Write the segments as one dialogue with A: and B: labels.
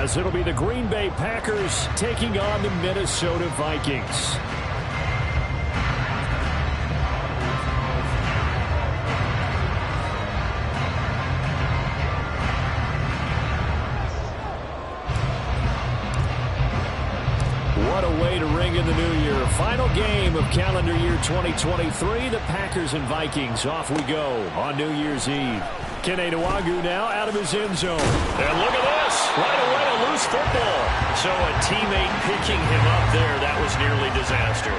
A: as it'll be the Green Bay Packers taking on the Minnesota Vikings. What a way to ring in the new year. Final game of calendar year 2023. The Packers and Vikings. Off we go on New Year's Eve. Kene Nwangwu now out of his end zone. And look at this. Right away, a loose football. So a teammate picking him up there, that was nearly disaster.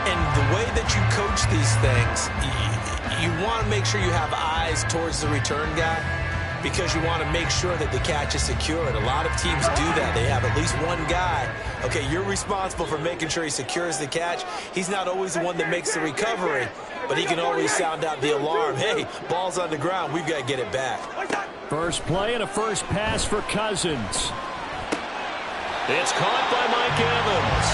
B: And the way that you coach these things, you want to make sure you have eyes towards the return guy, because you want to make sure that the catch is secure. And a lot of teams do that. They have at least one guy. Okay, you're responsible for making sure he secures the catch. He's not always the one that makes the recovery, but he can always sound out the alarm. Hey, ball's on the ground. We've got to get it back.
A: First play and a first pass for Cousins. It's caught by Mike Evans.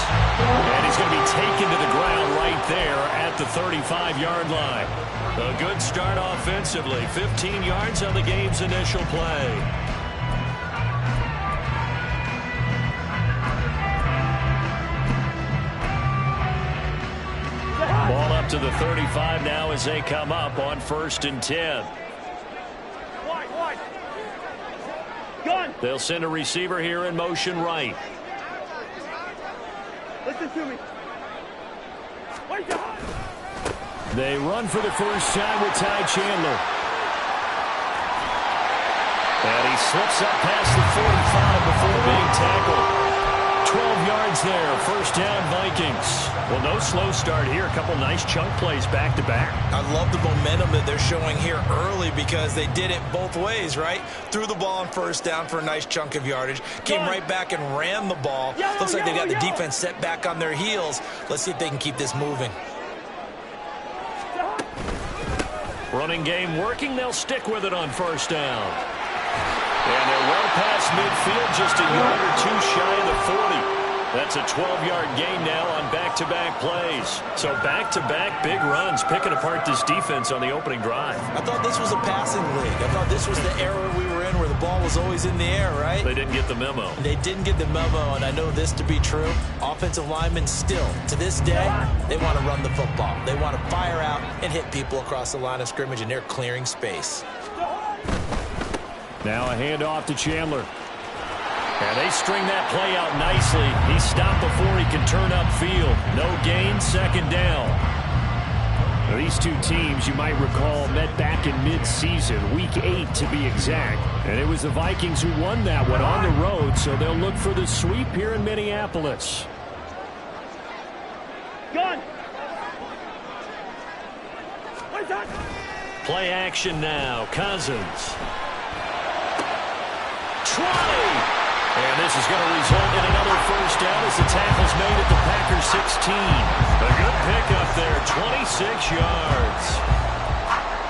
A: And he's going to be taken to the ground right there at the 35-yard line. A good start offensively. 15 yards on the game's initial play. Ball up to the 35 now as they come up on 1st and 10. They'll send a receiver here in motion right.
C: Listen to me.
A: They run for the first time with Ty Chandler. And he slips up past the 45 before being tackled. 12 yards there. First down, Vikings. Well, no slow start here. A couple nice chunk plays back-to-back.
B: I love the momentum that they're showing here early, because they did it both ways, right? Threw the ball on first down for a nice chunk of yardage. Came right back and ran the ball. Looks like they got the defense set back on their heels. Let's see if they can keep this moving.
A: Running game working. They'll stick with it on first down. And they're well past midfield, just a yard or two shy of the 40. That's a 12-yard gain now on back-to-back plays. So back-to-back big runs, picking apart this defense on the opening drive.
B: I thought this was a passing league. I thought this was the era we were in where the ball was always in the air, right?
A: They didn't get the memo.
B: They didn't get the memo, and I know this to be true. Offensive linemen still, to this day, they want to run the football. They want to fire out and hit people across the line of scrimmage, and they're clearing space.
A: Now a handoff to Chandler. And they string that play out nicely. He's stopped before he can turn upfield. No gain, second down. Now, these two teams, you might recall, met back in mid-season, week 8 to be exact. And it was the Vikings who won that one on the road, so they'll look for the sweep here in Minneapolis.
C: Gun.
A: Play action now. Cousins. 20. And this is going to result in another first down as the tackle's made at the Packers 16. A good pickup there, 26 yards.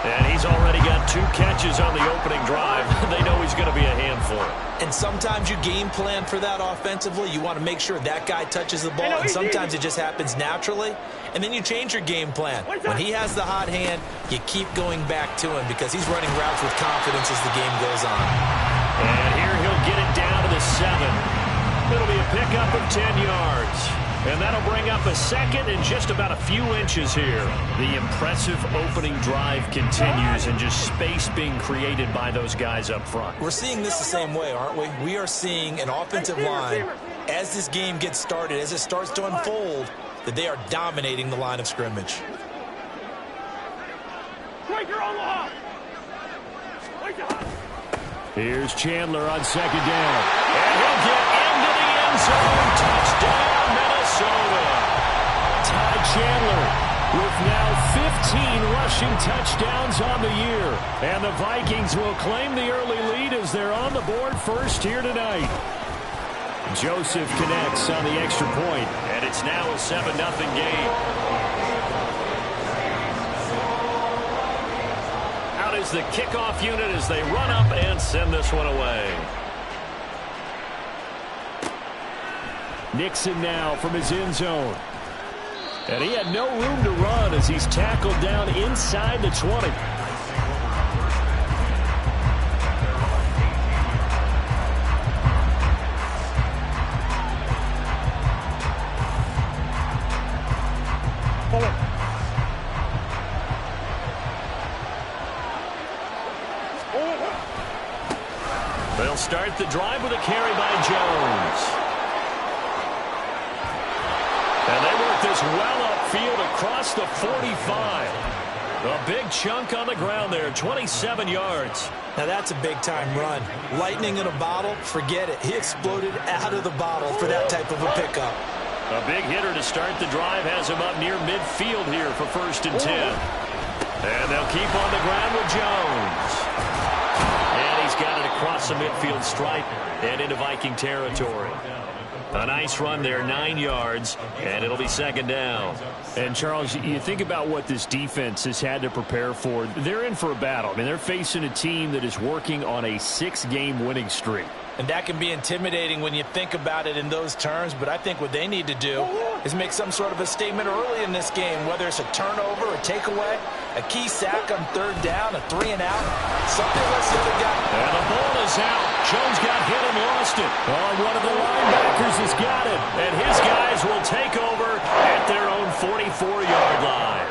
A: And he's already got 2 catches on the opening drive. They know he's going to be a handful.
B: And sometimes you game plan for that offensively. You want to make sure that guy touches the ball, and sometimes it just happens naturally. And then you change your game plan. When he has the hot hand, you keep going back to him because he's running routes with confidence as the game goes on.
A: And here he'll get it down to the 7. It'll be a pickup of 10 yards. And that'll bring up a second and just about a few inches here. The impressive opening drive continues, and just space being created by those guys up front.
B: We're seeing this the same way, aren't we? We are seeing an offensive line, as this game gets started, as it starts to unfold, that they are dominating the line of scrimmage.
A: Here's Chandler on second down. And he'll get into the end zone. Touchdown, Minnesota. Ty Chandler with now 15 rushing touchdowns on the year. And the Vikings will claim the early lead as they're on the board first here tonight. Joseph connects on the extra point, and it's now a 7-0 game. Out is the kickoff unit as they run up and send this one away. Nixon now from his end zone. And he had no room to run as he's tackled down inside the 20. the drive with a carry by Jones. And they work this well upfield across the 45. A big chunk on the ground there, 27 yards.
B: Now that's a big-time run. Lightning in a bottle, forget it. He exploded out of the bottle for that type of a pickup.
A: A big hitter to start the drive has him up near midfield here for 1st and 10. And they'll keep on the ground with Jones. And he's got it across the midfield stripe and into Viking territory. A nice run there, 9 yards, and it'll be 2nd down.
C: And, Charles, you think about what this defense has had to prepare for. They're in for a battle. I mean, they're facing a team that is working on a 6-game winning streak.
B: And that can be intimidating when you think about it in those terms, but I think what they need to do is make some sort of a statement early in this game, whether it's a turnover, a takeaway, a key sack on 3rd down, a 3-and-out, something lets the other guy.
A: And the ball is out. Jones got hit and lost it. Oh, one of the linebackers has got it, and his guys will take over at their own 44-yard line.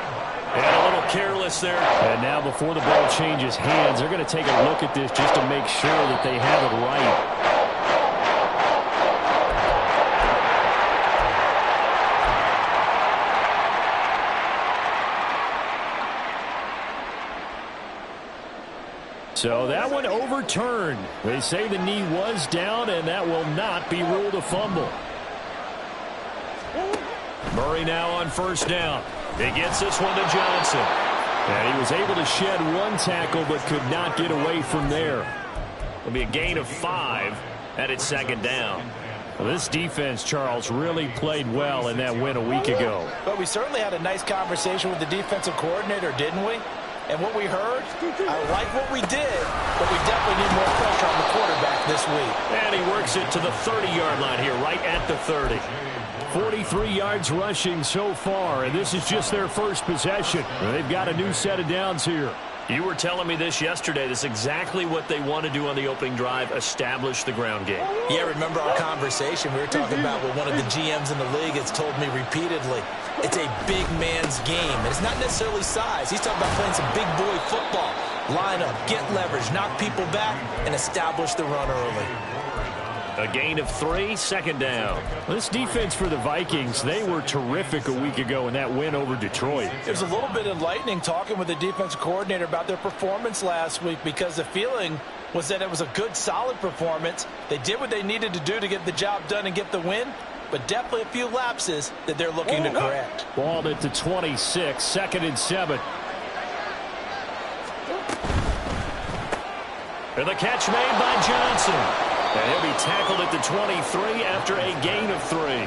A: And a little careless there.
C: And now before the ball changes hands, they're going to take a look at this just to make sure that they have it right. So that one overturned. They say the knee was down, and that will not be ruled a fumble.
A: Murray now on 1st down. He gets this one to Johnson.
C: And he was able to shed one tackle but could not get away from there.
A: It'll be a gain of 5, and it's 2nd down.
C: Well, this defense, Charles, really played well in that win a week ago.
B: But we certainly had a nice conversation with the defensive coordinator, didn't we? And what we heard, I like what we did, but we definitely need more pressure on the quarterback this week.
A: And he works it to the 30-yard line here, right at the 30.
C: 43 yards rushing so far, and this is just their first possession. They've got a new set of downs here.
A: You were telling me this yesterday. This is exactly what they want to do on the opening drive, establish the ground game.
B: Yeah, remember our conversation? We were talking about what one of the GMs in the league has told me repeatedly. It's a big man's game, and it's not necessarily size. He's talking about playing some big boy football. Line up, get leverage, knock people back, and establish the run early.
A: A gain of 3, 2nd down.
C: This defense for the Vikings, they were terrific a week ago in that win over Detroit.
B: There's a little bit enlightening talking with the defensive coordinator about their performance last week, because the feeling was that it was a good, solid performance. They did what they needed to do to get the job done and get the win, but definitely a few lapses that they're looking to correct.
C: Ball at the 26, 2nd and 7.
A: And the catch made by Johnson. And he'll be tackled at the 23 after a gain of 3.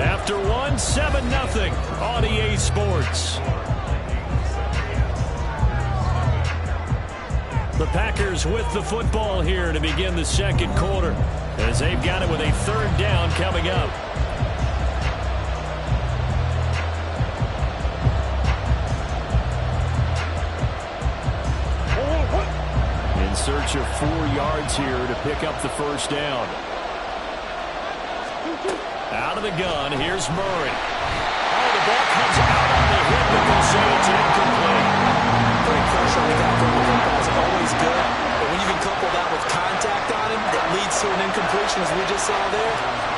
A: After one, 7-0 on EA Sports. The Packers with the football here to begin the 2nd quarter, as they've got it with a 3rd down coming up.
C: In search of 4 yards here to pick up the 1st down.
A: Out of the gun, here's Murray. Oh, the ball comes out on the hip, but they'll say it's incomplete.
B: Putting pressure on the guy from the football is always good, but when you can couple that with contact on him that leads to an incompletion, as we just saw there,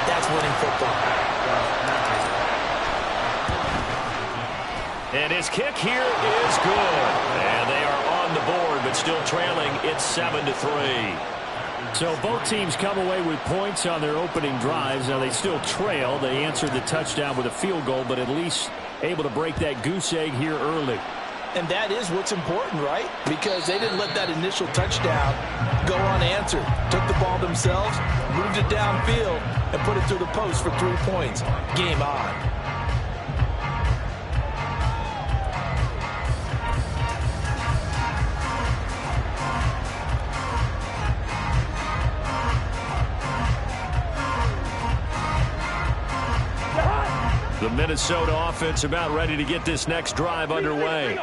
B: that's winning football.
A: And his kick here is good. And they are on the board, but still trailing. It's 7-3.
C: So both teams come away with points on their opening drives. Now they still trail. They answered the touchdown with a field goal, but at least able to break that goose egg here early.
B: And that is what's important, right? Because they didn't let that initial touchdown go unanswered. Took the ball themselves, moved it downfield, and put it through the post for 3 points. Game on.
C: The Minnesota offense about ready to get this next drive underway.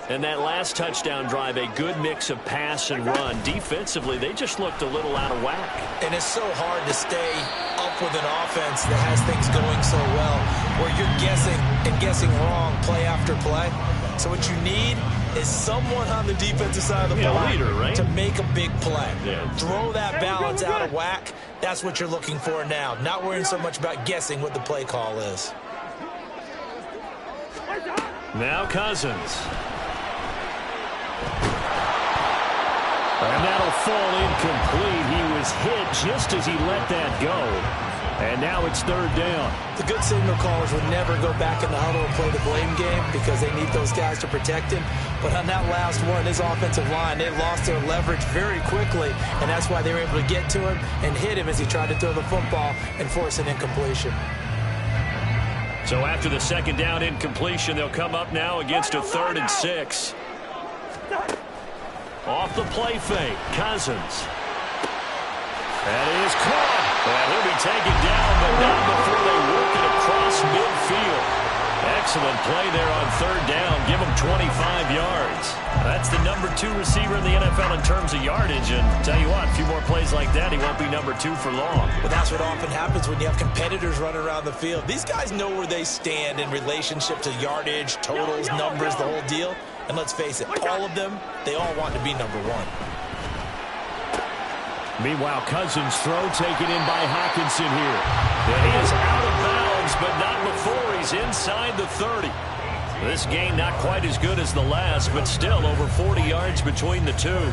C: And that last touchdown drive, a good mix of pass and run. Defensively, they just looked a little out of whack.
B: And it's so hard to stay up with an offense that has things going so well, where you're guessing and guessing wrong play after play. So what you need is someone on the defensive side of the ball
C: right?
B: to make a big play.
C: Yeah.
B: Throw that balance out of whack. That's what you're looking for now. Not worrying so much about guessing what the play call is.
C: Now Cousins. And that'll fall incomplete. He was hit just as he let that go. And now it's third down.
B: The good signal callers would never go back in the huddle and play the blame game because they need those guys to protect him. But on that last one, his offensive line, they lost their leverage very quickly, and that's why they were able to get to him and hit him as he tried to throw the football and force an incompletion.
C: So after the second down incompletion, they'll come up now against a 3rd and 6. Off the play fake, Cousins. That is caught. And he'll be taken down, but not before they work it across midfield. Excellent play there on 3rd down. Give him 25 yards. That's the number 2 receiver in the NFL in terms of yardage. And tell you what, a few more plays like that, he won't be number 2 for long.
B: Well, that's what often happens when you have competitors running around the field. These guys know where they stand in relationship to yardage, totals, numbers, the whole deal. And let's face it, all of them, they all want to be number 1.
C: Meanwhile, Cousins' throw taken in by Hockenson here. And he is out of bounds, but not before he's inside the 30. This gain not quite as good as the last, but still over 40 yards between the two.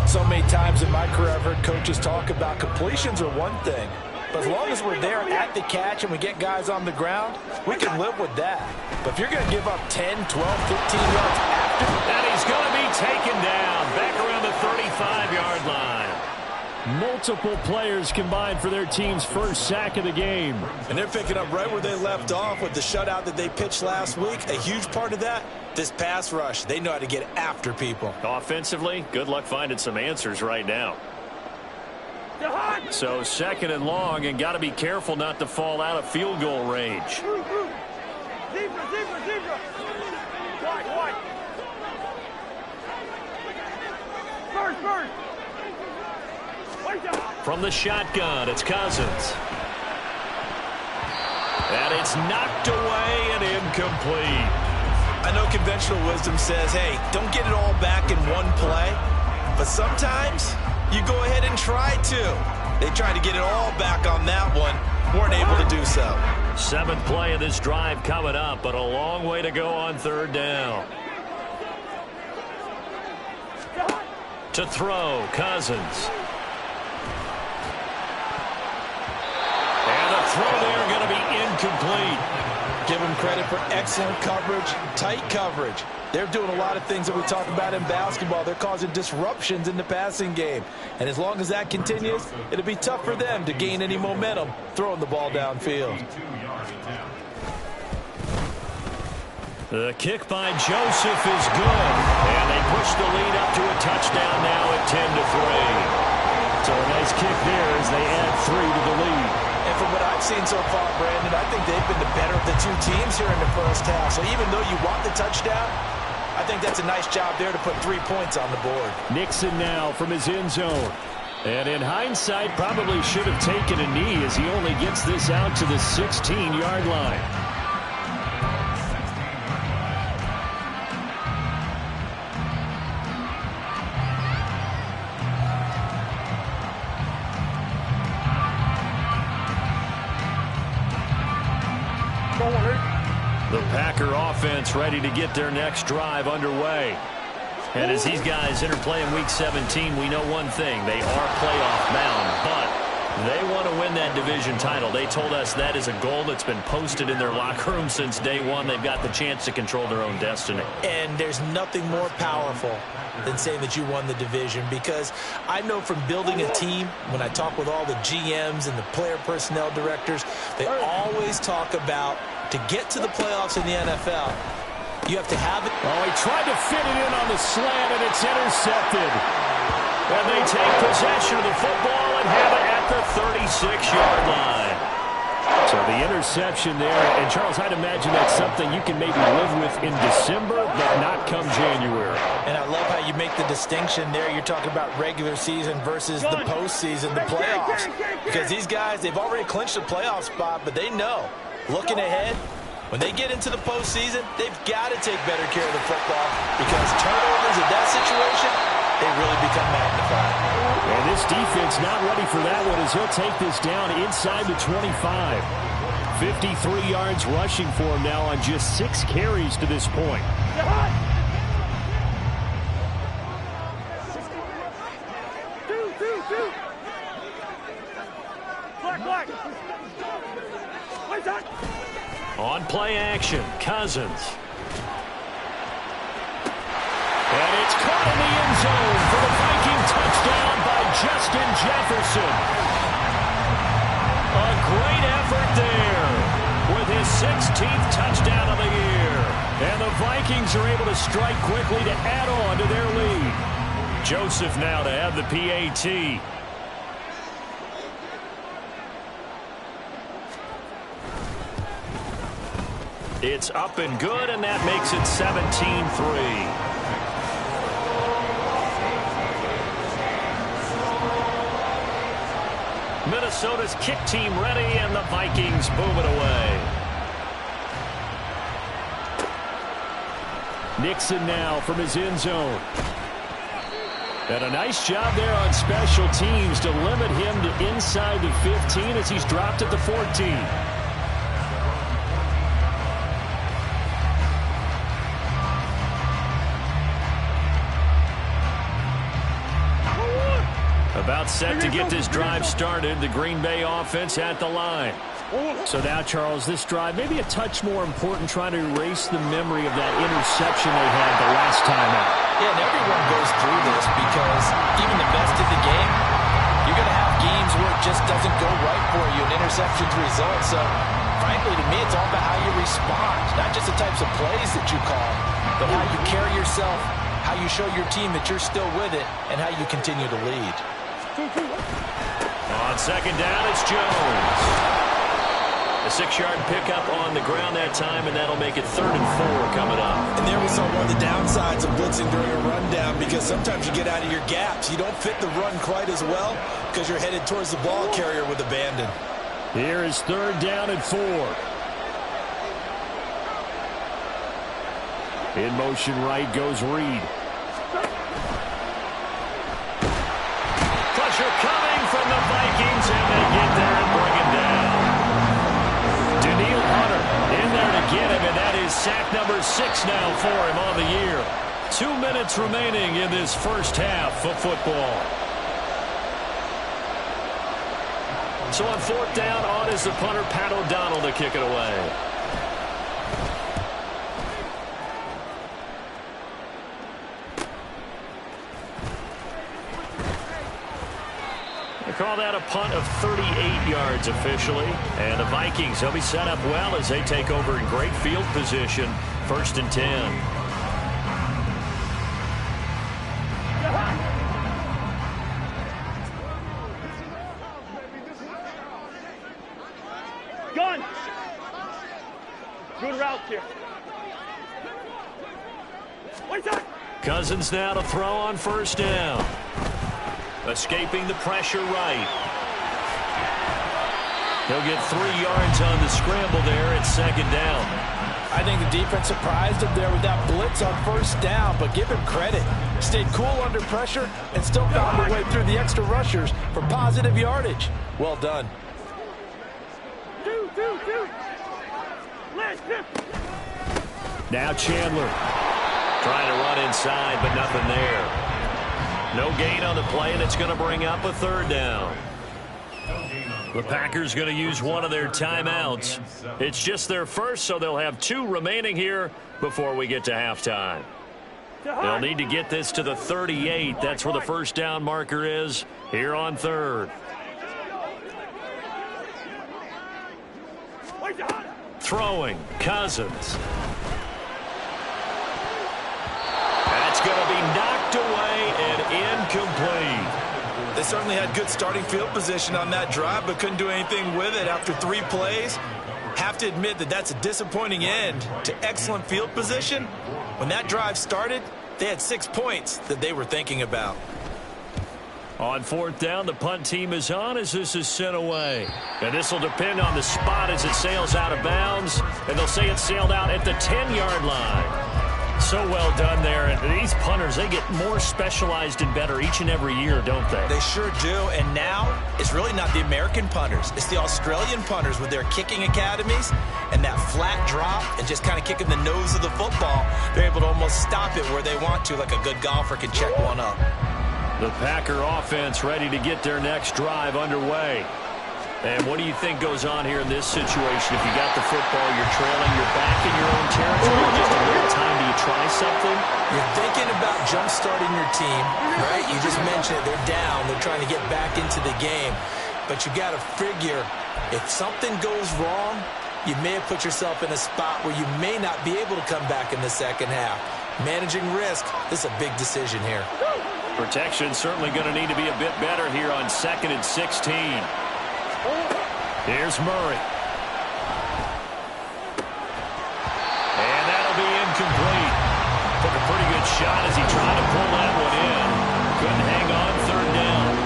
B: So many times in my career I've heard coaches talk about completions are one thing. But as long as we're there at the catch and we get guys on the ground, we can live with that. But if you're going to give up 10, 12, 15 yards after...
C: And he's going to be taken down back around the 35-yard line. Multiple players combined for their team's first sack of the game.
B: And they're picking up right where they left off with the shutout that they pitched last week. A huge part of that, this pass rush. They know how to get after people.
C: Offensively, good luck finding some answers right now. So 2nd and long, and got to be careful not to fall out of field goal range. From the shotgun, it's Cousins. And it's knocked away and incomplete.
B: I know conventional wisdom says, hey, don't get it all back in one play. But sometimes you go ahead and try to. They tried to get it all back on that one. Weren't able to do so.
C: 7th play of this drive coming up, but a long way to go on 3rd down. To throw, Cousins. And the throw there going to be incomplete.
B: Give them credit for excellent coverage, tight coverage. They're doing a lot of things that we talk about in basketball. They're causing disruptions in the passing game. And as long as that continues, it'll be tough for them to gain any momentum throwing the ball downfield.
C: The kick by Joseph is good. And they push the lead up to a touchdown now at 10-3. So a nice kick there as they add 3 to the lead.
B: And from what I've seen so far, Brandon, I think they've been the better of the two teams here in the first half. So even though you want the touchdown, I think that's a nice job there to put 3 points on the board.
C: Nixon now from his end zone. And in hindsight, probably should have taken a knee as he only gets this out to the 16-yard line. The Packer offense ready to get their next drive underway. And as these guys interplay in Week 17, we know one thing. They are playoff bound, but they want to win that division title. They told us that is a goal that's been posted in their locker room since day one. They've got the chance to control their own destiny.
B: And there's nothing more powerful than saying that you won the division, because I know from building a team, when I talk with all the GMs and the player personnel directors, they always talk about to get to the playoffs in the NFL, you have to have it.
C: Oh, he tried to fit it in on the slant, and it's intercepted. And they take possession of the football and have it at the 36-yard line. So the
A: The interception there. And, Charles, I'd imagine that's something you can maybe live with in December, but not come January.
B: And I love how you make the distinction there. You're talking about regular season versus the postseason, the playoffs. Because these guys, they've already clinched a playoff spot, but they know, looking ahead, when they get into the postseason, they've got to take better care of the football because turnovers in that situation, they really become magnified.
A: And this defense not ready for that one as he'll take this down inside the 25. 53 yards rushing for him now on just 6 carries to this point. On play action, Cousins. And it's caught in the end zone for the Viking touchdown by Justin Jefferson. A great effort there with his 16th touchdown of the year. And the Vikings are able to strike quickly to add on to their lead. Joseph now to have the PAT. It's up and good, and that makes it 17-3. Minnesota's kick team ready, and the Vikings move it away. Nixon now from his end zone. And a nice job there on special teams to limit him to inside the 15 as he's dropped at the 14. About set to get this drive started. The Green Bay offense at the line. So now, Charles, this drive maybe a touch more important, trying to erase the memory of that interception they had the last time out.
B: Yeah, and everyone goes through this because even the best of the game, you're going to have games where it just doesn't go right for you, and interceptions result. So, frankly, to me, it's all about how you respond, not just the types of plays that you call, but how you carry yourself, how you show your team that you're still with it, and how you continue to lead.
A: On second down, it's Jones. A 6-yard pickup on the ground that time, and that'll make it 3rd and 4 coming up.
B: And there we saw one of the downsides of blitzing during a rundown, because sometimes you get out of your gaps. You don't fit the run quite as well because you're headed towards the ball carrier with abandon.
A: Here is 3rd down and 4. In motion right goes Reed. Pressure coming from the Vikings, and they get there and bring him down. Daniil Hunter in there to get him, and that is sack number 6 now for him on the year. 2 minutes remaining in this first half of football. So on 4th down, on is the punter, Pat O'Donnell, to kick it away. They call that a punt of 38 yards officially. And the Vikings, they'll be set up well as they take over in great field position. 1st and 10.
D: Gun! Good route here.
A: Cousins now to throw on 1st down. Escaping the pressure right. He'll get 3 yards on the scramble there at 2nd down.
B: I think the defense surprised him there with that blitz on 1st down, but give him credit. Stayed cool under pressure and still found a way through the extra rushers for positive yardage. Well done.
A: Now Chandler trying to run inside, but nothing there. No gain on the play, and it's going to bring up a 3rd down. The Packers going to use one of their timeouts. It's just their first, so they'll have 2 remaining here before we get to halftime. They'll need to get this to the 38. That's where the 1st down marker is here on 3rd. Throwing, Cousins. That's going to be knocked away and incomplete.
B: The certainly had good starting field position on that drive, but couldn't do anything with it after 3 plays. Have to admit that that's a disappointing end to excellent field position. When that drive started, they had 6 points that they were thinking about.
C: On 4th down, the punt team is on as this is sent away. And this will depend on the spot as it sails out of bounds. And they'll say it sailed out at the 10-yard line. So well done there. And these punters, they get more specialized and better each and every year, don't they?
B: They sure do. And now it's really not the American punters. It's the Australian punters with their kicking academies and that flat drop and just kind of kicking the nose of the football. They're able to almost stop it where they want to, like a good golfer can check one up.
C: The Packer offense ready to get their next drive underway. And what do you think goes on here in this situation? If you got the football, you're trailing, you're back in your own territory, just a little time, do you try something?
B: You're thinking about jump-starting your team, right? You just mentioned it. They're down. They're trying to get back into the game. But you got to figure, if something goes wrong, you may have put yourself in a spot where you may not be able to come back in the second half. Managing risk, this is a big decision here.
C: Protection certainly going to need to be a bit better here on 2nd and 16. Here's Murray. And that'll be incomplete. Took a pretty good shot as he tried to pull that one in. Couldn't hang on 3rd down.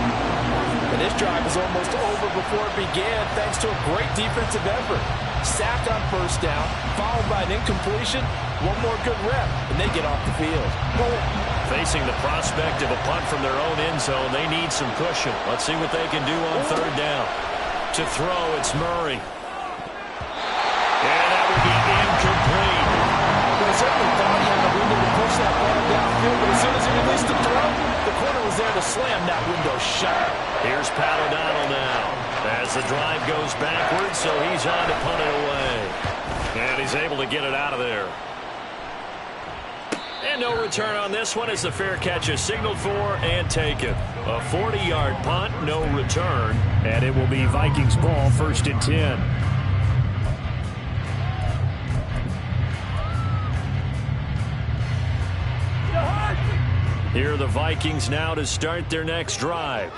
D: And this drive was almost over before it began thanks to a great defensive effort. Sack on 1st down, followed by an incompletion. One more good rep, and they get off the field.
C: Facing the prospect of a punt from their own end zone, they need some cushion. Let's see what they can do on 3rd down. To throw, it's Murray. And that would be incomplete.
D: Well, certainly thought he had the window to push that ball downfield, but as soon as he released the throw, the corner was there to slam that window shut.
C: Here's Pat O'Donnell now. As the drive goes backwards, so he's on to punt it away. And he's able to get it out of there. And no return on this one as the fair catch is signaled for and taken. A 40-yard punt, no return, and it will be Vikings ball 1st and 10. Here are the Vikings now to start their next drive.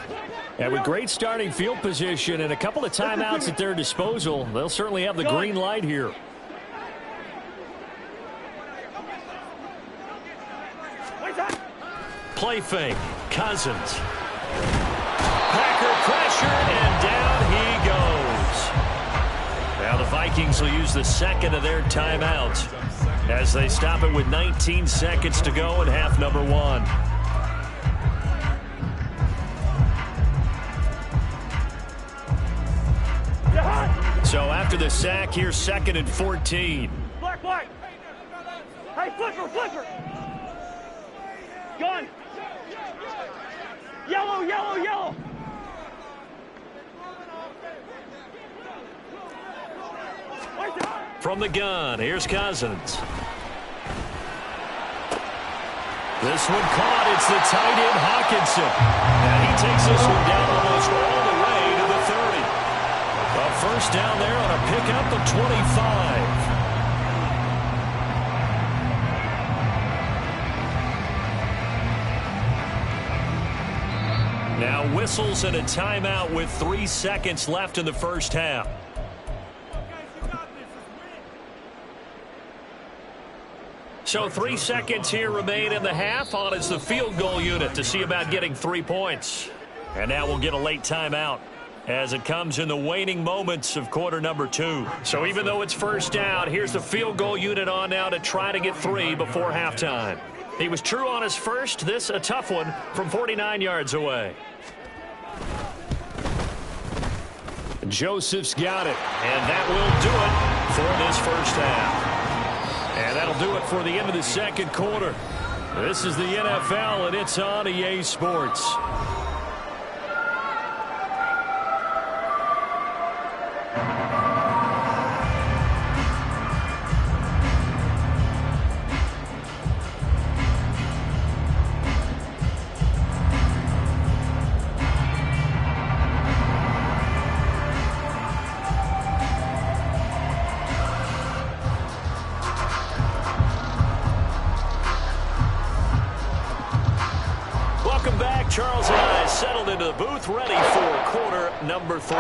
C: And with great starting field position and a couple of timeouts at their disposal, they'll certainly have the green light here. Play fake. Cousins. Packer pressure, and down he goes. Now the Vikings will use the 2nd of their timeouts as they stop it with 19 seconds to go in half number 1. So after the sack, here's 2nd and 14.
E: Black, white. Hey, flipper. Gun. Yellow.
C: From the gun, here's Cousins. This one caught. It's the tight end, Hawkinson. And he takes this one down almost all the way to the 30. A 1st down there on a pickup of 25. Now whistles and a timeout with 3 seconds left in the 1st half. So 3 seconds here remain in the half on as the field goal unit to see about getting 3 points. And now we'll get a late timeout as it comes in the waning moments of quarter number 2. So even though it's 1st down, here's the field goal unit on now to try to get 3 before halftime. He was true on his first. This a tough one from 49 yards away. Joseph's got it, and that will do it for this 1st half. And that'll do it for the end of the 2nd quarter. This is the NFL, and it's on EA Sports. Charles and I settled into the booth, ready for quarter number 3.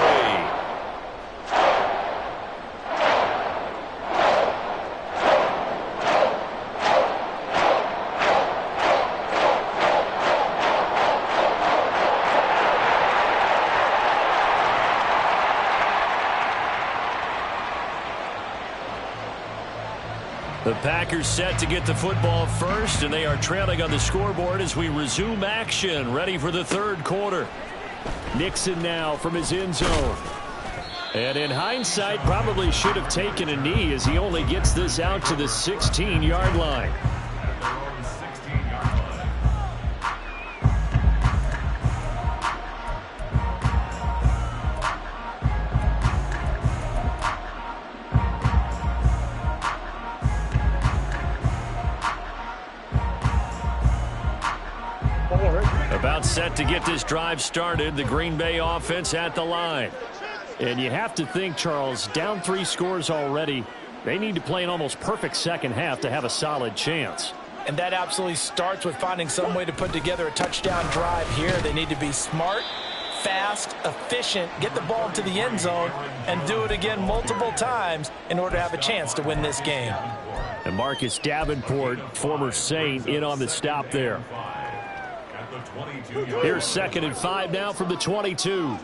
C: The Packers set to get the football first, and they are trailing on the scoreboard as we resume action, ready for the third quarter. Nixon now from his end zone. And in hindsight, probably should have taken a knee as he only gets this out to the 16-yard line. About set to get this drive started, the Green Bay offense at the line.
A: And you have to think, Charles, down 3 scores already. They need to play an almost perfect second half to have a solid chance.
D: And that absolutely starts with finding some way to put together a touchdown drive here. They need to be smart, fast, efficient, get the ball into the end zone, and do it again multiple times in order to have a chance to win this game.
A: And Marcus Davenport, former Saint, in on the stop there. Here's 2nd and 5 now from the 22.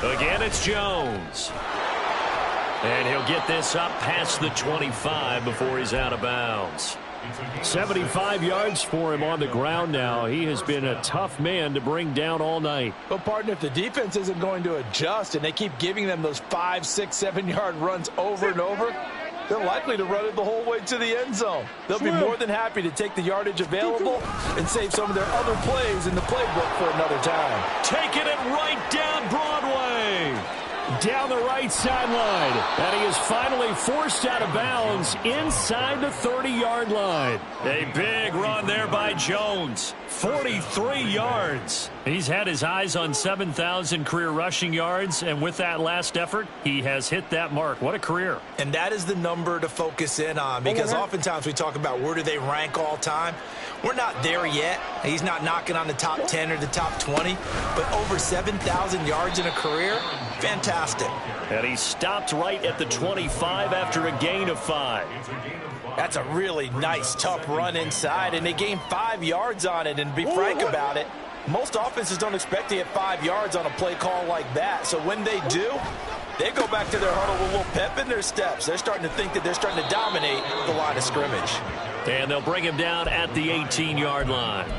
C: Again, it's Jones. And he'll get this up past the 25 before he's out of bounds.
A: 75 yards for him on the ground now. He has been a tough man to bring down all night.
D: But, partner, if the defense isn't going to adjust and they keep giving them those 5, 6, 7-yard runs over and over, they're likely to run it the whole way to the end zone. They'll be more than happy to take the yardage available and save some of their other plays in the playbook for another time.
C: Taking it right down Broadway.
A: Down the right sideline. And he is finally forced out of bounds inside the 30-yard line.
C: A big run there by Jones. 43 yards.
A: He's had his eyes on 7,000 career rushing yards, and with that last effort, he has hit that mark. What a career.
B: And that is the number to focus in on, because oftentimes we talk about where do they rank all time. We're not there yet. He's not knocking on the top 10 or the top 20, but over 7,000 yards in a career, fantastic.
C: And he stopped right at the 25 after a gain of 5.
D: That's a really nice, tough run inside, and they gained 5 yards on it. And to be frank about it, most offenses don't expect to get 5 yards on a play call like that. So when they do, they go back to their huddle with a little pep in their steps. They're starting to think that they're starting to dominate the line of scrimmage.
C: And they'll bring him down at the 18-yard line.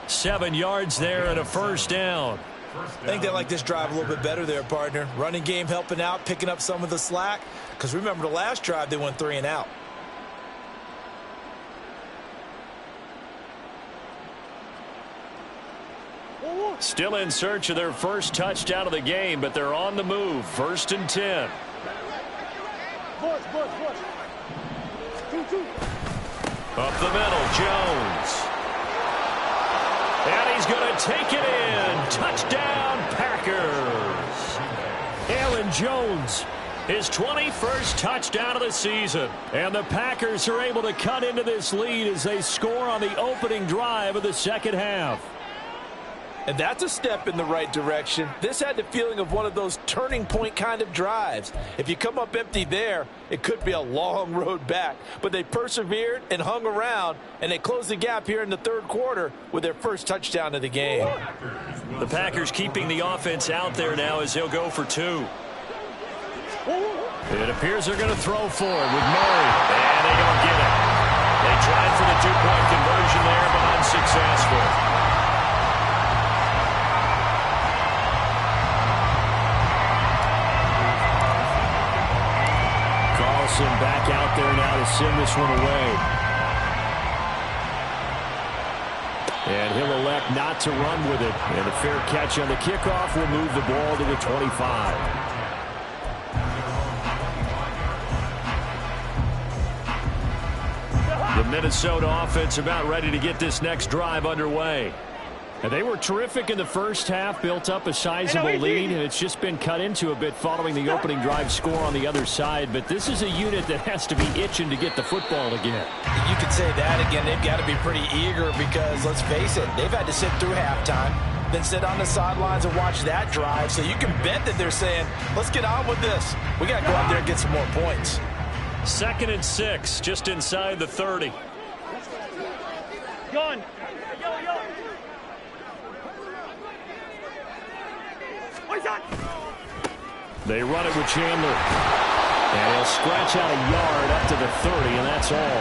A: 7 yards there and a first down.
B: I think they like this drive a little bit better there, partner. Running game helping out, picking up some of the slack. Because remember the last drive, they went 3 and out.
A: Still in search of their first touchdown of the game, but they're on the move. 1st and 10.
C: Up the middle, Jones.
A: And he's going to take it in. Touchdown, Packers. Aaron Jones, his 21st touchdown of the season. And the Packers are able to cut into this lead as they score on the opening drive of the second half.
D: And that's a step in the right direction. This had the feeling of one of those turning point kind of drives. If you come up empty there, it could be a long road back. But they persevered and hung around, and they closed the gap here in the third quarter with their first touchdown of the game.
C: The Packers keeping the offense out there now as they'll go for 2.
A: It appears they're going to throw forward with Murray.
C: And they don't get it. They tried for the 2-point conversion there, but unsuccessful.
A: Back out there now to send this one away. And he'll elect not to run with it. And a fair catch on the kickoff will move the ball to the 25. The Minnesota offense about ready to get this next drive underway. And they were terrific in the first half, built up a sizable lead, and it's just been cut into a bit following the opening drive score on the other side. But this is a unit that has to be itching to get the football again.
D: You could say that again. They've got to be pretty eager because, let's face it, they've had to sit through halftime, then sit on the sidelines and watch that drive. So you can bet that they're saying, let's get on with this. We got to go out there and get some more points.
C: 2nd and 6, just inside the 30.
E: Gun. Yo.
A: They run it with Chandler. And he'll scratch out a yard up to the 30, and that's all.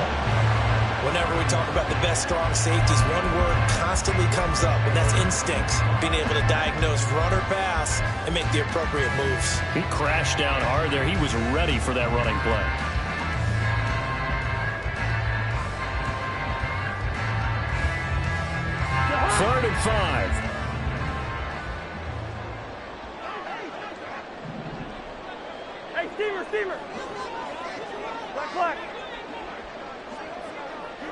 D: Whenever we talk about the best strong safeties, one word constantly comes up, and that's instincts. Being able to diagnose run or pass and make the appropriate moves.
C: He crashed down hard there. He was ready for that running play.
A: Third and 5.
E: Hey, steamer. Black.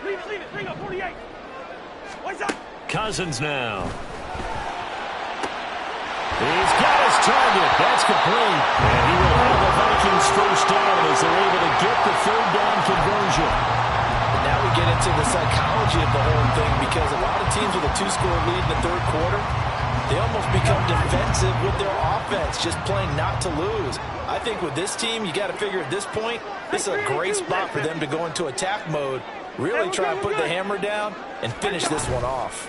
E: Leave it. Bring up 48. What's that?
C: Cousins now.
A: He's got his target. That's complete. And he will have the Vikings first down as they're able to get the third down conversion.
D: And now we get into the psychology of the whole thing because a lot of teams with a 2-score lead in the third quarter, they almost become defensive with their offense, just playing not to lose. I think with this team, you got to figure at this point, this is a great spot for them to go into attack mode, really try and put the hammer down and finish this one off.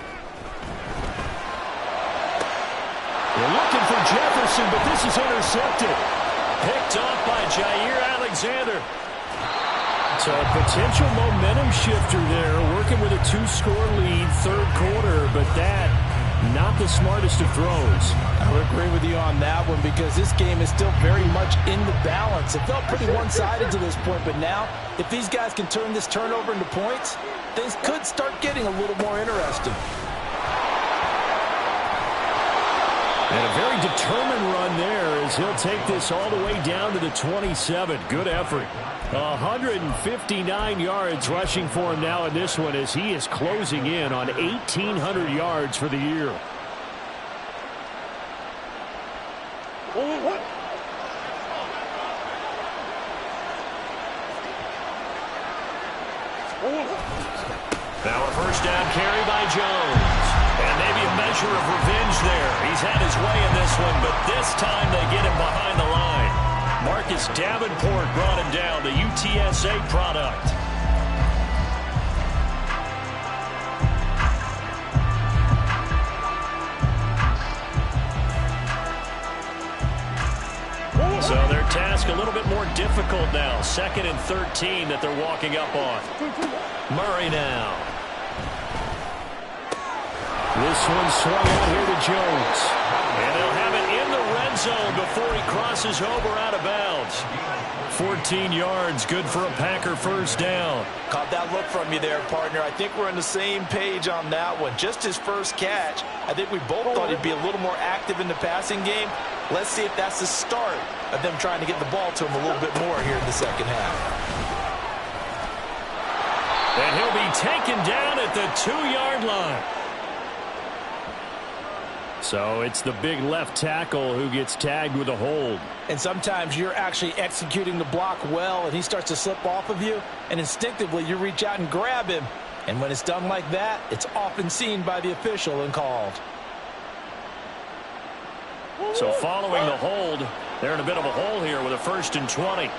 A: They're looking for Jefferson, but this is intercepted.
C: Picked off by Jair Alexander.
A: So a potential momentum shifter there, working with a 2-score lead, third quarter, but that, not the smartest of throws.
D: I would agree with you on that one because this game is still very much in the balance. It felt pretty one-sided to this point, but now, if these guys can turn this turnover into points, things could start getting a little more interesting.
A: And a very determined run there as he'll take this all the way down to the 27. Good effort. 159 yards rushing for him now in this one as he is closing in on 1,800 yards for the year.
C: Now a first down carry by Jones. And maybe a measure of revenge there. He's had his way in this one, but this time they get him behind the line. Marcus Davenport brought him down, the UTSA product. So their task a little bit more difficult now. 2nd and 13 that they're walking up on. Murray now.
A: This one swung out here to Jones.
C: And they'll have it in the red zone before he crosses over out of bounds.
A: 14 yards, good for a Packer first down.
D: Caught that look from you there, partner. I think we're on the same page on that one. Just his first catch. I think we both thought he'd be a little more active in the passing game. Let's see if that's the start of them trying to get the ball to him a little bit more here in the second half.
C: And he'll be taken down at the 2-yard line.
A: So it's the big left tackle who gets tagged with a hold.
D: And sometimes you're actually executing the block well, and he starts to slip off of you, and instinctively you reach out and grab him. And when it's done like that, it's often seen by the official and called.
C: So following the hold, they're in a bit of a hole here with a 1st and 20.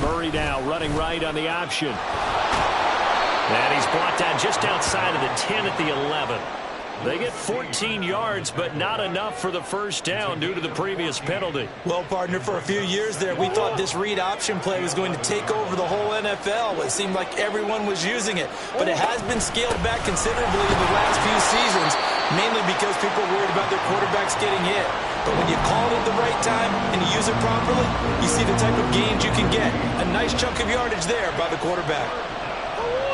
A: Murray now running right on the option.
C: And he's brought down just outside of the 10 at the 11. They get 14 yards, but not enough for the first down due to the previous penalty.
D: Well, partner, for a few years there, we thought this read option play was going to take over the whole NFL. It seemed like everyone was using it. But it has been scaled back considerably in the last few seasons, mainly because people are worried about their quarterbacks getting hit. But when you call it at the right time and you use it properly, you see the type of gains you can get. A nice chunk of yardage there by the quarterback.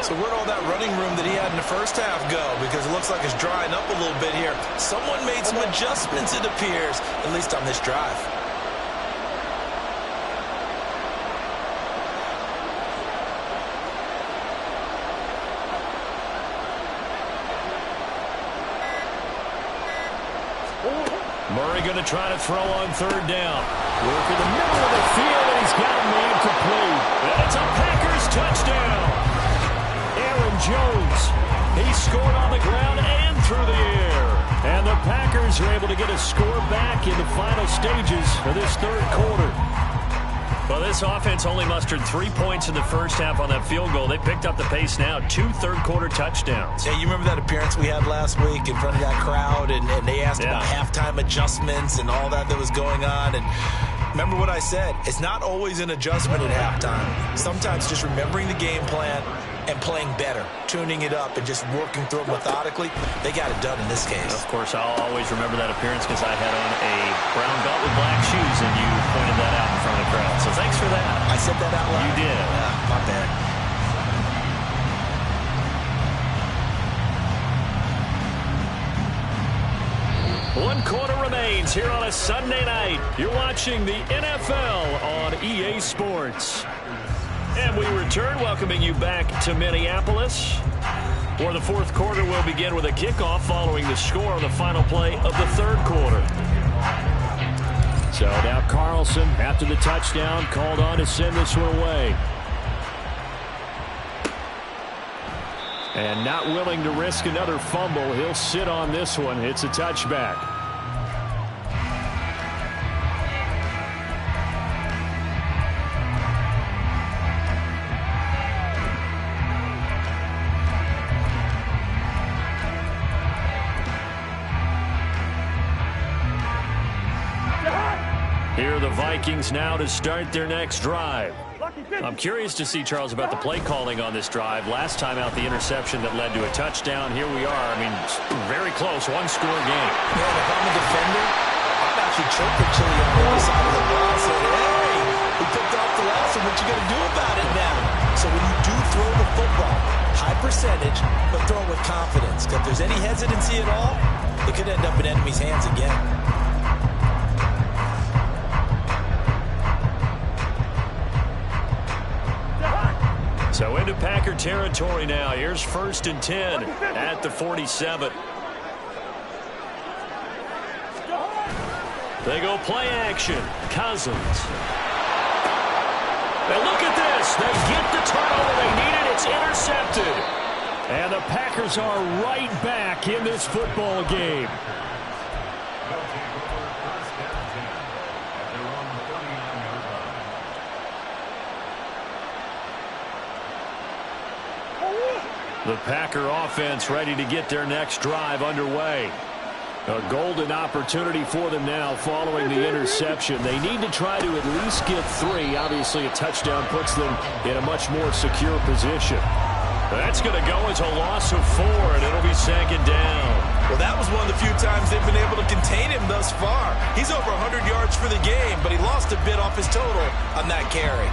D: So where'd all that running room that he had in the first half go? Because it looks like it's drying up a little bit here. Someone made some adjustments, it appears, at least on this drive.
C: Murray going to try to throw on third down. Work in the middle of the field, and he's got a man complete. And it's a Packers touchdown. Aaron Jones, he scored on the ground and through the air. And the Packers are able to get a score back in the final stages of this third quarter. Well, this offense only mustered 3 points in the first half on that field goal. They picked up the pace now. 2 third-quarter touchdowns.
B: Yeah, you remember that appearance we had last week in front of that crowd, and they asked about halftime adjustments and all that was going on. And remember what I said. It's not always an adjustment at halftime. Sometimes just remembering the game plan and playing better, tuning it up, and just working through it methodically. They got it done in this case.
C: Of course, I'll always remember that appearance because I had on a brown belt with black shoes, and you pointed that out in front of the crowd. So thanks for that.
B: I said that out loud.
C: You did.
B: Yeah, my bad.
C: One quarter remains here on a Sunday night. You're watching the NFL on EA Sports. And we return, welcoming you back to Minneapolis, where the fourth quarter will begin with a kickoff following the score on the final play of the third quarter.
A: So now Carlson, after the touchdown, called on to send this one away. And not willing to risk another fumble, he'll sit on this one. It's a touchback. Here are the Vikings now to start their next drive. I'm curious to see, Charles, about the play calling on this drive. Last time out, the interception that led to a touchdown. Here we are. I mean, very close, one-score game.
B: Yeah, if I'm a defender, I'd actually choke the chili on the other side of the ball and say, hey, we picked off the last one. What you going to do about it now? So when you do throw the football, high percentage, but throw it with confidence. Because if there's any hesitancy at all, it could end up in enemy's hands again.
C: So into Packer territory now. Here's 1st and 10 at the 47. They go play action. Cousins. And look at this. They get the turnover they needed. It's intercepted. And the Packers are right back in this football game. The Packer offense ready to get their next drive underway. A golden opportunity for them now following the interception. They need to try to at least get 3. Obviously, a touchdown puts them in a much more secure position. That's going to go as a loss of 4, and it'll be 2nd down.
B: Well, that was one of the few times they've been able to contain him thus far. He's over 100 yards for the game, but he lost a bit off his total on that carry.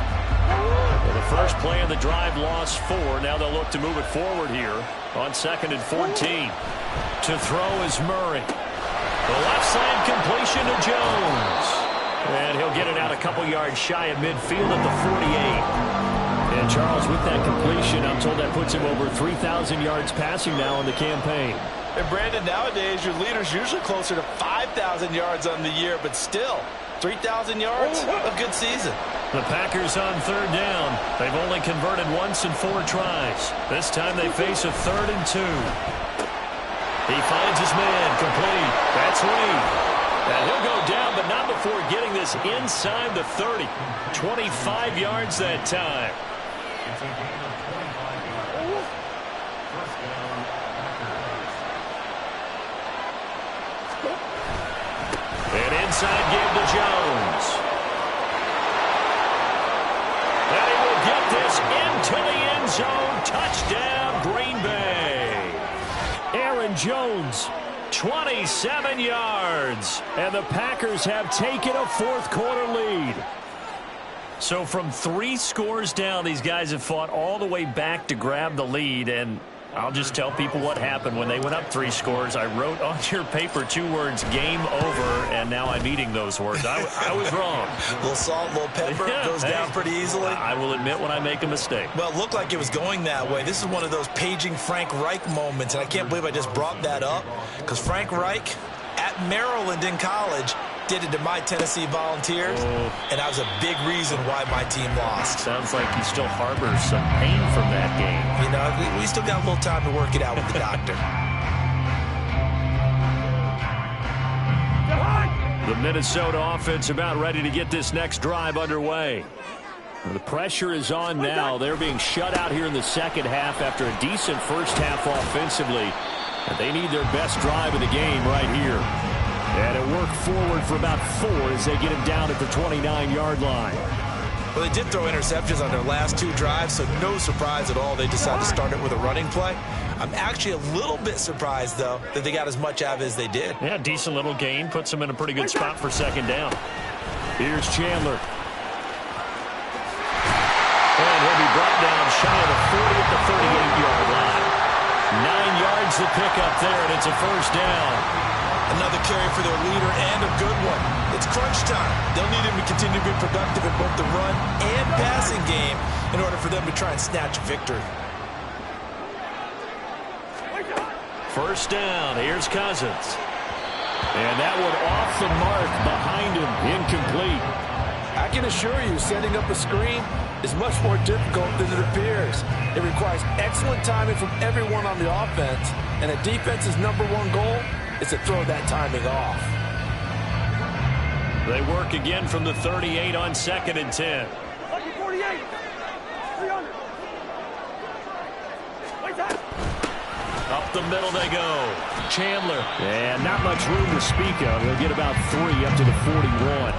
C: Well, the first play of the drive lost 4. Now they'll look to move it forward here on 2nd and 14. To throw is Murray. The left side completion to Jones. And he'll get it out a couple yards shy of midfield at the 48. And Charles, with that completion, I'm told that puts him over 3,000 yards passing now in the campaign.
B: And Brandon, nowadays your leader's usually closer to 5,000 yards on the year, but still, 3,000 yards, a good season.
C: The Packers on 3rd down. They've only converted once in 4 tries. This time they face a 3rd and 2. He finds his man, complete. That's Reed. And he'll go down, but not before getting this inside the 30. 25 yards that time. And inside give to Jones. And he will get this into the end zone. Touchdown, Green Bay. Aaron Jones, 27 yards. And the Packers have taken a fourth-quarter lead. So from 3 scores down, these guys have fought all the way back to grab the lead. And I'll just tell people what happened when they went up 3 scores. I wrote on your paper 2 words, game over, and now I'm eating those words. I was wrong.
B: A little salt, a little pepper, goes down pretty easily.
C: I will admit when I make a mistake.
B: Well, it looked like it was going that way. This is one of those paging Frank Reich moments, and I can't believe I just brought that up, because Frank Reich, at At Maryland in college, did it to my Tennessee Volunteers, and that was a big reason why my team lost.
C: Sounds like he still harbors some pain from that game.
B: You know, we still got a little time to work it out with the doctor.
C: The Minnesota offense about ready to get this next drive underway. The pressure is on now. They're being shut out here in the second half after a decent first half offensively. And they need their best drive of the game right here. And it worked forward for about 4 as they get him down at the 29-yard line.
B: Well, they did throw interceptions on their last 2 drives, so no surprise at all they decided to start it with a running play. I'm actually a little bit surprised, though, that they got as much out of it as they did.
C: Yeah, decent little gain. Puts them in a pretty good spot for second down. Here's Chandler. And he'll be brought down shy of the 40 at the 38-yard line. 9 yards to pick up there, and it's a first down.
B: Another carry for their leader and a good one. It's crunch time. They'll need him to continue to be productive in both the run and passing game in order for them to try and snatch a victory.
C: First down. Here's Cousins. And that one off the mark behind him. Incomplete.
D: I can assure you, setting up a screen is much more difficult than it appears. It requires excellent timing from everyone on the offense, and a defense's #1 goal is to throw that timing off.
C: They work again from the 38 on 2nd and 10.
E: Lucky 48. 300. Wait that.
C: Up the middle they go. Chandler. And not much room to speak of. He'll get about 3 up to the 41.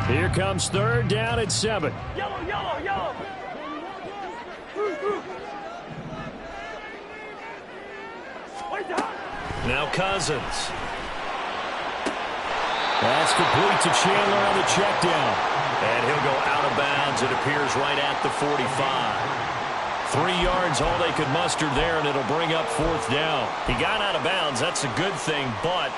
C: Here comes 3rd down at 7.
E: Yellow, yellow, yellow. Through. Wait that.
C: Now Cousins. That's complete to Chandler on the check down. And he'll go out of bounds. It appears right at the 45. 3 yards, all they could muster there, and it'll bring up 4th down. He got out of bounds. That's a good thing, but...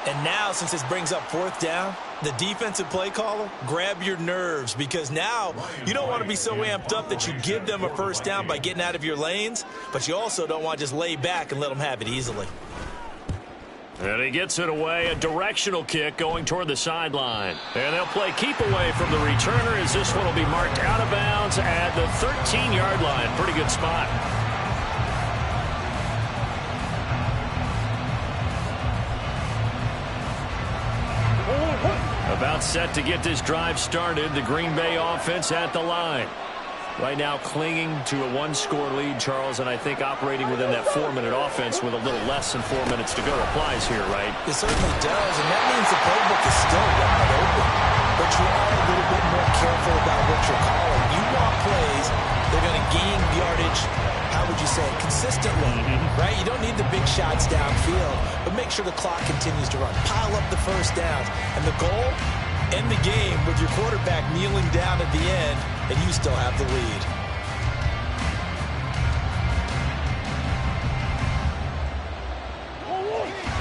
B: And now, since this brings up 4th down, the defensive play caller, grab your nerves, because now you don't want to be so amped up that you give them a first down by getting out of your lanes, but you also don't want to just lay back and let them have it easily.
C: And he gets it away, a directional kick going toward the sideline. And they'll play keep away from the returner as this one will be marked out of bounds at the 13-yard line. Pretty good spot. About set to get this drive started. The Green Bay offense at the line. Right now clinging to a 1-score lead, Charles, and I think operating within that 4-minute offense with a little less than 4 minutes to go applies here, right?
B: It certainly does, and that means the playbook is still wide open. But you are a little bit more careful about what you're calling. You want plays, they're going to gain yardage, how would you say it, consistently, right? You don't need the big shots downfield, but make sure the clock continues to run. Pile up the first downs, and the goal, end the game with your quarterback kneeling down at the end, and you still have the lead.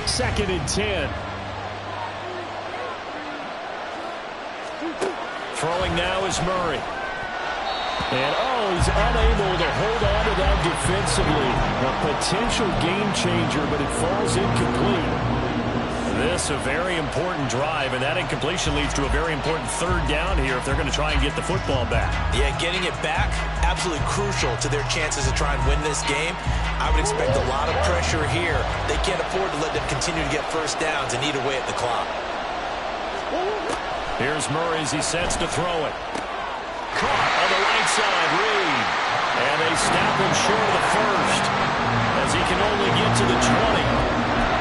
C: Second and 10. Throwing now is Murray. And, he's unable to hold on to that defensively. A potential game changer, but it falls incomplete. This a very important drive, and that incompletion leads to a very important 3rd down here if they're going to try and get the football back.
B: Yeah, getting it back, absolutely crucial to their chances to try and win this game. I would expect a lot of pressure here. They can't afford to let them continue to get first downs and eat away at the clock.
C: Here's Murray as he sets to throw it. Caught on the right side, Reed. And they snap him short of the first as he can only get to the 20.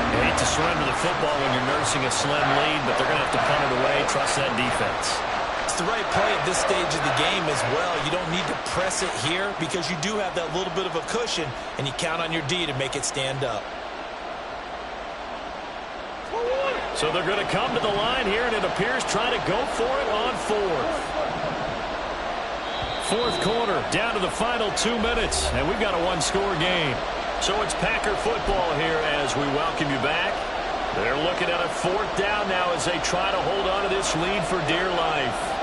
C: You hate to surrender the football when you're nursing a slim lead, but they're going to have to punt it away. Trust that defense.
B: It's the right play at this stage of the game as well. You don't need to press it here because you do have that little bit of a cushion, and you count on your D to make it stand up.
C: So they're going to come to the line here, and it appears trying to go for it on 4th.
A: fourth quarter, down to the final 2 minutes, and we've got a one-score game.
C: So it's Packer football here as we welcome you back. They're looking at a fourth down now as they try to hold on to this lead for dear life.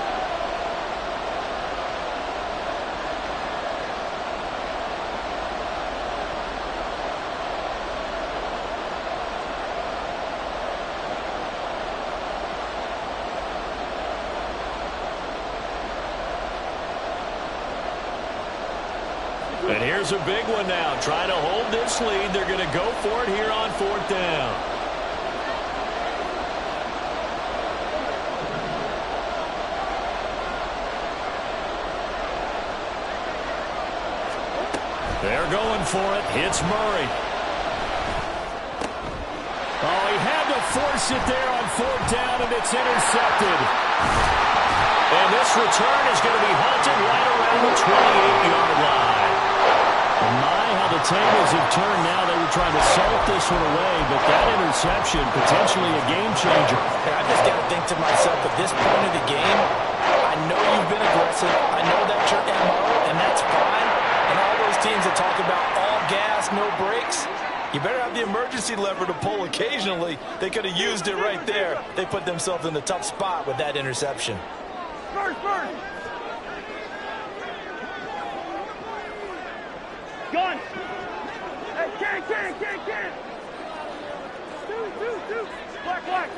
C: And here's a big one now. Trying to hold this lead. They're going to go for it here on fourth down. They're going for it. It's Murray.
A: Oh, he had to force it there on fourth down, and it's intercepted.
C: And this return is going to be halted right around the 28-yard line.
A: My, how the tables have turned now. They were trying to salt this one away, but that interception, potentially a game changer.
D: I just got to think to myself, at this point of the game, I know you've been aggressive. I know that's your MO, and that's fine. And all those teams that talk about all gas, no brakes, you better have the emergency lever to pull occasionally. They could have used it right there. They put themselves in the tough spot with that interception.
E: First. Gun. Hey, can. Two. Black.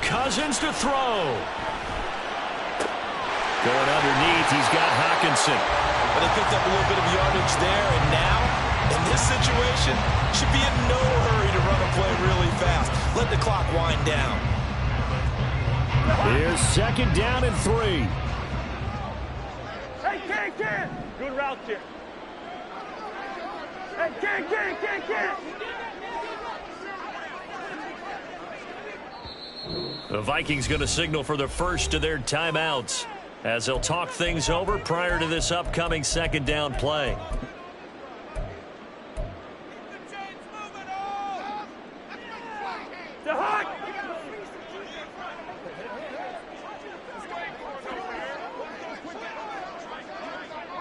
C: Cousins to throw.
A: Going underneath, he's got Hockenson.
D: But they picked up a little bit of yardage there, and now, in this situation, should be in no hurry to run a play really fast. Let the clock wind down.
A: Here's second down and 3.
E: Hey, can. Good route here. Hey, can.
C: The Vikings going to signal for the first of their timeouts as they'll talk things over prior to this upcoming second down play.
E: The hot.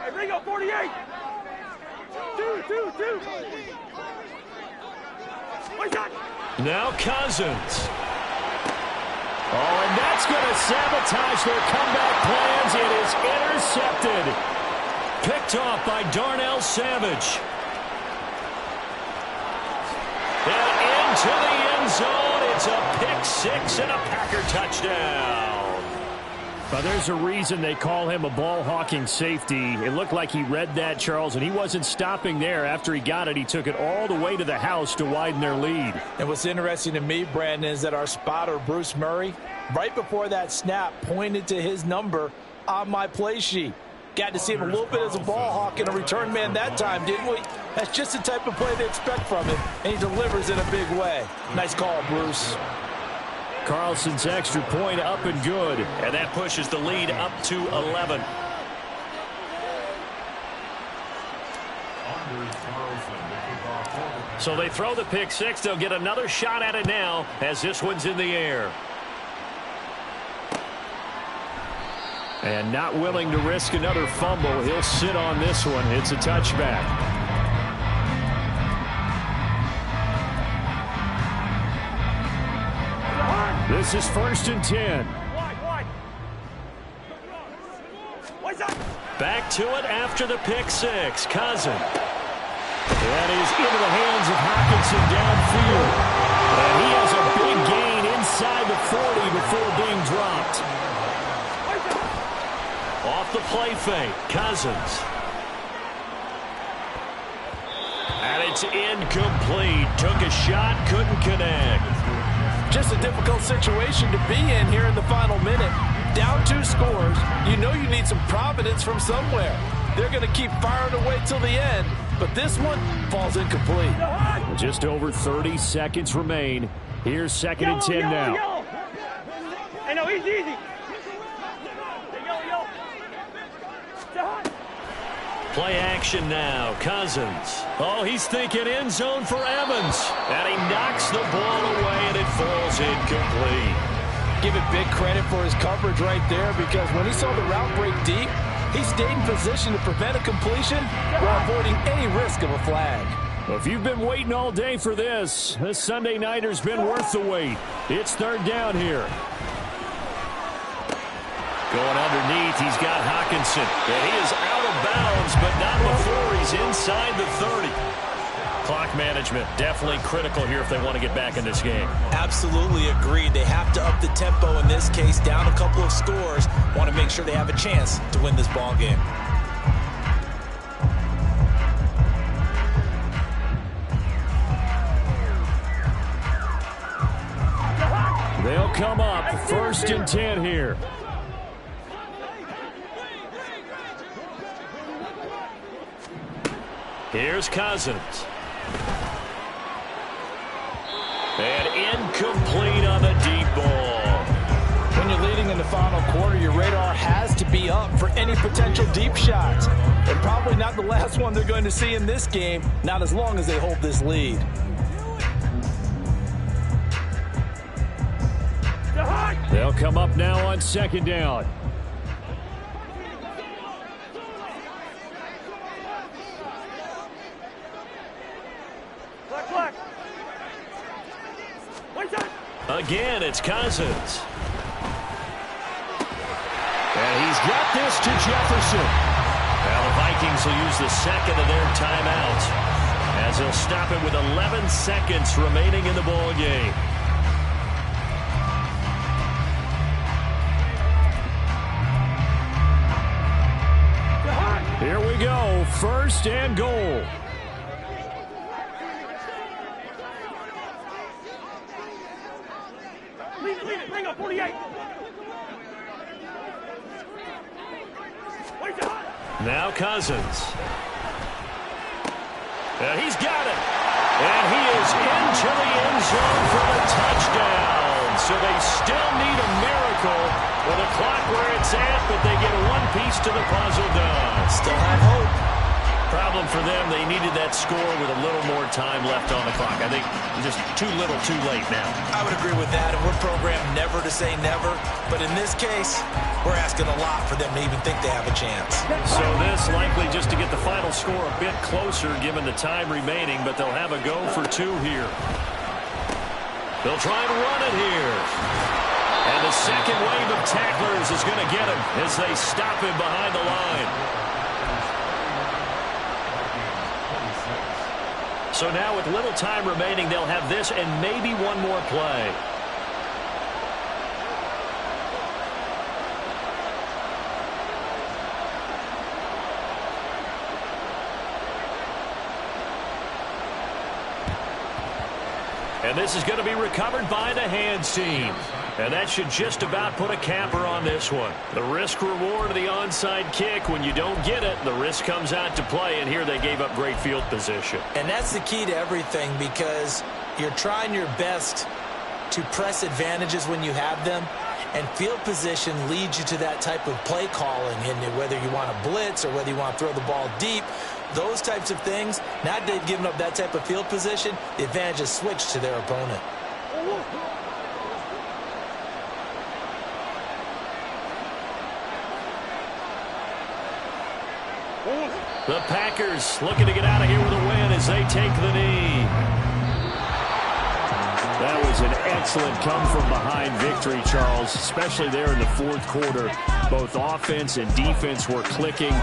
E: Hey, Ringo, 48. Two. What's that?
C: Now Cousins.
A: Oh, and that's going to sabotage their comeback plans. It is intercepted. Picked off by Darnell Savage. And into the end zone. It's a pick six and a Packer touchdown. Well, there's a reason they call him a ball-hawking safety. It looked like he read that, Charles, and he wasn't stopping there. After he got it, he took it all the way to the house to widen their lead.
D: And what's interesting to me, Brandon, is that our spotter, Bruce Murray, right before that snap, pointed to his number on my play sheet. Got to see him a little bit as a ball hawk and a return man that time, didn't we? That's just the type of play they expect from him, and he delivers in a big way. Nice call, Bruce.
A: Carlson's extra point up and good.
C: And that pushes the lead up to 11. So they throw the pick six. They'll get another shot at it now as this one's in the air.
A: And not willing to risk another fumble. He'll sit on this one. It's a touchback. This is 1st and 10.
E: Wide. What's that?
C: Back to it after the pick six. Cousins.
A: That is into the hands of Hockenson downfield. And he has a big gain inside the 40 before being dropped.
C: Off the play fake. Cousins. And it's incomplete. Took a shot, couldn't connect.
D: Just a difficult situation to be in here in the final minute. Down 2 scores. You know you need some providence from somewhere. They're going to keep firing away till the end, but this one falls incomplete.
A: Just over 30 seconds remain. Here's 2nd and 10 now.
E: Yellow. Hey, no, easy. Hey, yellow.
C: Play action now. Cousins. Oh, he's thinking end zone for Evans. And he knocks the ball away, and it falls incomplete.
D: give it big credit for his coverage right there, because when he saw the route break deep, he stayed in position to prevent a completion while avoiding any risk of a flag.
A: Well, if you've been waiting all day for this Sunday nighter's been worth the wait. It's third down here. Going underneath, he's got Hockenson. And he is out of bounds, but not before he's inside the 30. Clock management definitely critical here if they want to get back in this game.
D: Absolutely agreed. They have to up the tempo in this case, down a couple of scores. Want to make sure they have a chance to win this ball game.
A: They'll come up first and 10 here. Here's Cousins. And incomplete on the deep ball.
D: When you're leading in the final quarter, your radar has to be up for any potential deep shots. And probably not the last one they're going to see in this game, not as long as they hold this lead.
A: They'll come up now on second down. Again, it's Cousins. And he's got this to Jefferson. Well, the Vikings will use the second of their timeouts as they'll stop it with 11 seconds remaining in the ball game. Here we go, first and goal.
E: Bring up 48.
A: Now Cousins. And he's got it. And he is into the end zone for the touchdown. So they still need a miracle with the clock where it's at, but they get one piece to the puzzle done.
D: Still have hope.
A: Problem for them, they needed that score with a little more time left on the clock. I think just too little, too late now.
D: I would agree with that, and we're programmed never to say never. But in this case, we're asking a lot for them to even think they have a chance.
A: So this likely just to get the final score a bit closer given the time remaining, but they'll have a go for two here. They'll try and run it here. And the second wave of tacklers is going to get him as they stop him behind the line. So now with little time remaining, they'll have this and maybe one more play. And this is going to be recovered by the hands team. And that should just about put a capper on this one. The risk-reward of the onside kick, when you don't get it, the risk comes out to play, and here they gave up great field position.
D: And that's the key to everything, because you're trying your best to press advantages when you have them, and field position leads you to that type of play calling, and whether you want to blitz or whether you want to throw the ball deep, those types of things, now that they've given up that type of field position, the advantage is switched to their opponent.
A: The Packers looking to get out of here with a win as they take the knee. That was an excellent come-from-behind victory, Charles, especially there in the fourth quarter. Both offense and defense were clicking.